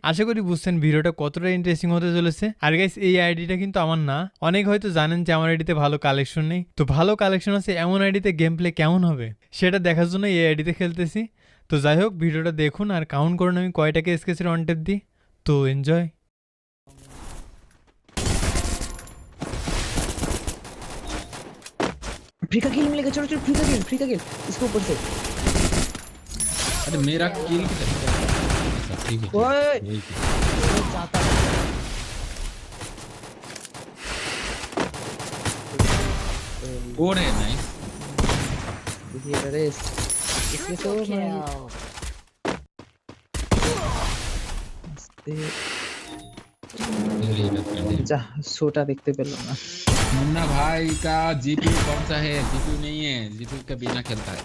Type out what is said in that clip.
আশা করি বুঝছেন ভিডিওটা কতটা ইন্টারেস্টিং হতে চলেছে। আর গাইস এই আইডিটা কিন্তু আমার না, অনেক হয়তো জানেন যে আমার আইডিতে ভালো কালেকশন নেই। তো ভালো কালেকশন আছে এমন আইডিতে গেম প্লে কেমন হবে সেটা দেখার জন্য এই আইডিতে খেলতেছি। তো যাই হোক ভিডিওটা দেখুন আর কাউন্ট করুন আমি কয়টাকে স্কেচের অন টেপ দিই। তো এনজয়। फ्री का किल मिलेगा, चलो चलो फ्री का किल इसको ऊपर से। अरे मेरा किल अच्छा ठीक है ओए यही थी। जाता और है नाइस देखिए रेस इसके तो जा सोटा देखते পেলাম না। मुन्ना भाई का जीपीयू कौन सा है? जीपीयू नहीं है, जीपीयू के बिना खेलता है।